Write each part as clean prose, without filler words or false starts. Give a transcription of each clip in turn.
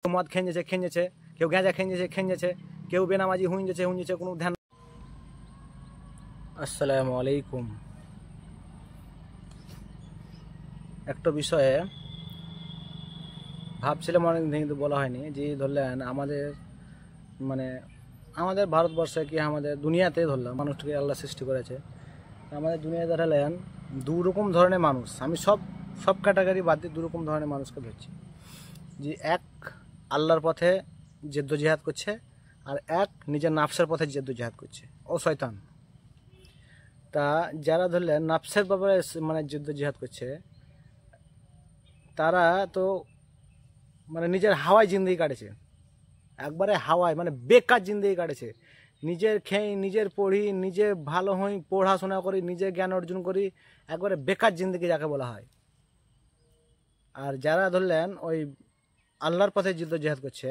কেউ মদ খেঞ্জেছে, কেউ গাঁজা খেঞ্জেছে, কেউ বেনামাজি হুঁজেছে, কোনো ধ্যান। আসসালামু আলাইকুম। একটা বিষয়ে ভাবছিলাম অনেকদিন, কিন্তু বলা হয়নি। যে ধরলেন আমাদের ভারতবর্ষে কি আমাদের দুনিয়াতে ধরলাম মানুষটাকে আল্লাহ সৃষ্টি করেছে। আমাদের দুনিয়ায় ধরালেন দুরকম ধরনের মানুষ। আমি সব ক্যাটাগরি বাদ দিয়ে দুরকম ধরনের মানুষকে ধরছি। যে এক আল্লাহর পথে জেদ্দোজিহাদ করছে, আর এক নিজের নাফসের পথে জেদ্দোজিহাদ করছে, ও শয়তান। তা যারা ধরলেন নাফসের ব্যাপারে জেদ্দোজিহাদ করছে, তারা তো নিজের হাওয়ায় জিন্দগি কাটেছে, একবারে হাওয়ায়, বেকার জিন্দগি কাটেছে। নিজের খেয়ে, নিজের পড়ি, নিজে ভালো হই, পড়াশোনা করি, নিজে জ্ঞান অর্জন করি, একবারে বেকার জিন্দগি যাকে বলা হয়। আর যারা ধরলেন ওই আল্লাহর পথে জেদ্দোজিহাদ করছে,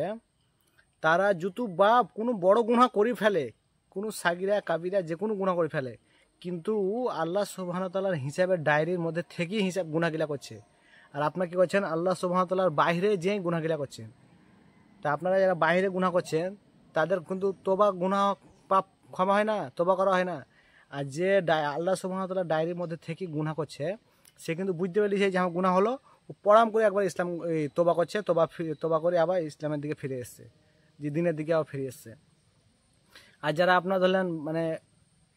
তারা জুতু বা কোনো বড় গুনাহ করে ফেলে, কোনো সাগিরা কাবিরা যে কোনো গুনাহ করে ফেলে, কিন্তু আল্লাহ সুবহানাহু ওয়া তাআলার হিসাবের ডায়েরির মধ্যে থেকেই হিসাব গুনাহগিলা করছে। আর আপনারা কি করছেন? আল্লাহ সুবহানাহু ওয়া তাআলার বাইরে যেই গুনাহগিলা করছেন। তা আপনারা যারা বাইরে গুনাহ করছেন, তাদের কিন্তু তোবা গুনাহ পাপ ক্ষমা হয় না, তোবা করা হয় না। আর যে আল্লাহ সুবহানাহু ওয়া তাআলার ডায়েরির মধ্যে থেকে গুনাহ করছে, সে কিন্তু বুঝতে পারছে যে আমার গুনাহ হলো, ও পড়াম করে একবার ইসলাম তোবা করছে, তোবা করে আবার ইসলামের দিকে ফিরে এসছে, যে দিনের দিকে আবার ফিরে এসছে। আর যারা আপনার ধরলেন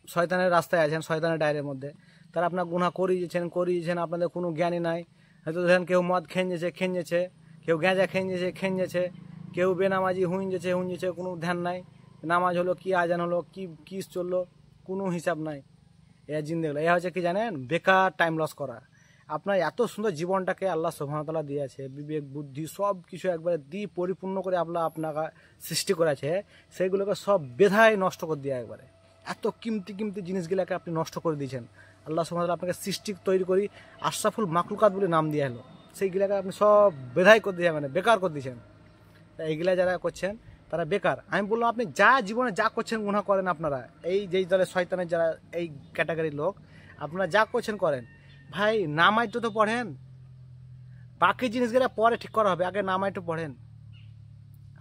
শয়তানের রাস্তায় আছেন, শয়তানের ডায়ের মধ্যে, তারা আপনার গুনাহ করিয়েছেন, আপনাদের কোনো জ্ঞানই নাই। হয়তো ধরেন কেউ মদ খেঞ্জেছে, কেউ গাঁজা খেঞ্জেছে, কেউ বেনামাজি হুঁজেছে, কোনো ধ্যান নাই। নামাজ হলো কি, আজান হলো কি চললো, কোনো হিসাব নাই। এ জিন্দেগি, এ হচ্ছে কি জানেন, বেকার টাইম লস করা। আপনার এত সুন্দর জীবনটাকে আল্লাহ সুবহানাহু ওয়া তাআলা দিয়েছে, বিবেক বুদ্ধি সব কিছু একবারে দিয়ে পরিপূর্ণ করে আল্লাহ আপনাকে সৃষ্টি করেছে, সেইগুলোকে সব বেধায় নষ্ট করে দিয়ে একবারে এত কিমতি জিনিসগুলোকে আপনি নষ্ট করে দিয়েছেন। আল্লাহ সুবহানাহু ওয়া তাআলা আপনাকে সৃষ্টি তৈরি করি আশরাফুল মাখলুকাত বলে নাম দিয়ে হলো, সেইগুলোকে আপনি সব বেধাই করে দিয়ে বেকার করে দিয়েছেন। এইগুলা যারা করছেন তারা বেকার। আমি বললাম, আপনি যা জীবনে যা করছেন গুনাহ করেন, আপনারা এই যেই দলের শয়তানের যারা এই ক্যাটাগরির লোক, আপনারা যা করছেন করেন। ভাই নামাজ তো পড়েন, বাকি জিনিসগুলো পরে ঠিক করা হবে, আগে নামাজ তো পড়েন।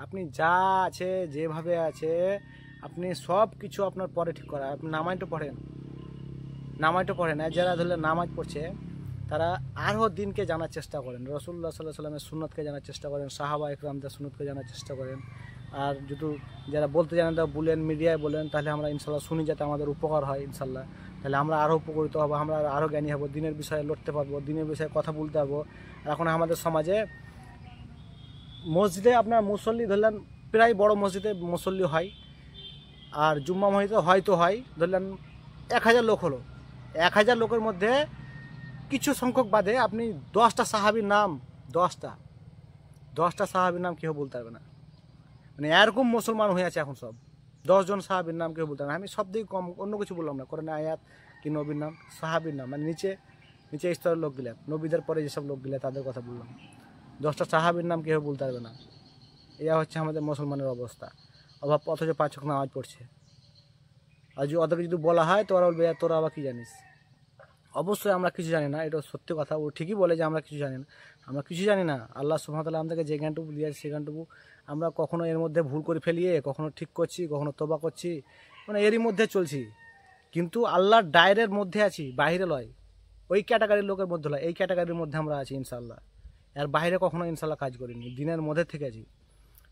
আপনি যা আছে যেভাবে আছে, আপনি সব কিছু আপনার পরে ঠিক করা, আপনি নামাজ তো পড়েন। আর যারা ধরলে নামাজ পড়ছে, তারা আরও দিনকে জানার চেষ্টা করেন, রাসূলুল্লাহ সাল্লাল্লাহু আলাইহি ওয়াসাল্লামের সুন্নতকে জানার চেষ্টা করেন, সাহাবা ইকরামদের সুন্নতকে জানার চেষ্টা করেন। আর যদি যারা বলতে জানেন তা বলেন, মিডিয়ায় বলেন, তাহলে আমরা ইনশাল্লাহ শুনি, যাতে আমাদের উপকার হয় ইনশাল্লাহ। তাহলে আমরা আরও উপকৃত হবো, আমরা আরও জ্ঞানী হবো, দিনের বিষয়ে লড়তে পারবো, দিনের বিষয়ে কথা বলতে পারবো। এখন আমাদের সমাজে মসজিদে আপনার মুসল্লি ধরলেন, প্রায় বড় মসজিদে মুসল্লি হয়, আর জুম্মা মসজিদে হয়তো হয় ধরলেন 1000 লোক হলো, 1000 লোকের মধ্যে কিছু সংখ্যক বাদে আপনি 10টা সাহাবীর নাম, 10টা সাহাবীর নাম কেউ বলতে পারবে না। এরকম মুসলমান হয়ে আছে এখন সব। 10 জন সাহাবীর নাম কেউ বলতে পারবে না। আমি সব দিকে কম, অন্য কিছু বললাম না, কোরআনে আয়াত কি নবীর নাম, সাহাবীর নাম, নিচে স্তরের লোকগুলা, নবীদের পরে যেসব লোকগুলা, তাদের কথা বললাম। 10টা সাহাবীর নাম কেউ বলতে পারবে না। এটা হচ্ছে আমাদের মুসলমানের অবস্থা। অথচ 5 ওয়াক্ত নামাজ পড়ছে। আর ওদেরকে যদি বলা হয়, তোরা বলবে তোরা আবার কি জানিস। অবশ্যই আমরা কিছু জানি না, এটা সত্যি কথা। ও ঠিকই বলে যে আমরা কিছু জানি না। আমরা কিছু জানি না। আল্লাহ সুবহানাহু ওয়া তাআলা আমাদেরকে যে জ্ঞানটুকু দিয়েছে, সেই জ্ঞানটুকু আমরা কখনো এর মধ্যে ভুল করে ফেলিয়ে, কখনো ঠিক করছি, কখনো তওবা করছি, এরই মধ্যে চলছি। কিন্তু আল্লাহর ডায়ের মধ্যে আছি, বাইরে লয়। ওই ক্যাটাগরির লোকের মধ্যে লয়, এই ক্যাটাগরির মধ্যে আমরা আছি ইনশাআল্লাহ। আর বাইরে কখনো ইনশাআল্লাহ কাজ করিনি, দিনের মধ্যে থেকে আছি।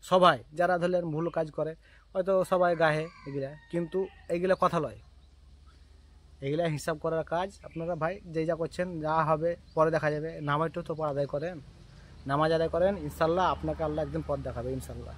সবাই যারা ধরলেন ভুল কাজ করে, হয়তো সবাই গায়ে এগুলা, কিন্তু এইগুলা কথা লয়, এগুলা হিসাব করার কাজ। আপনারা ভাই যে যা করছেন, যা হবে পরে দেখা যাবে। নামাজটা তো আদায় করেন, নামাজ আদায় করেন, ইনশাল্লাহ আপনাকে আল্লাহ একদিন পথ দেখাবে ইনশাল্লাহ।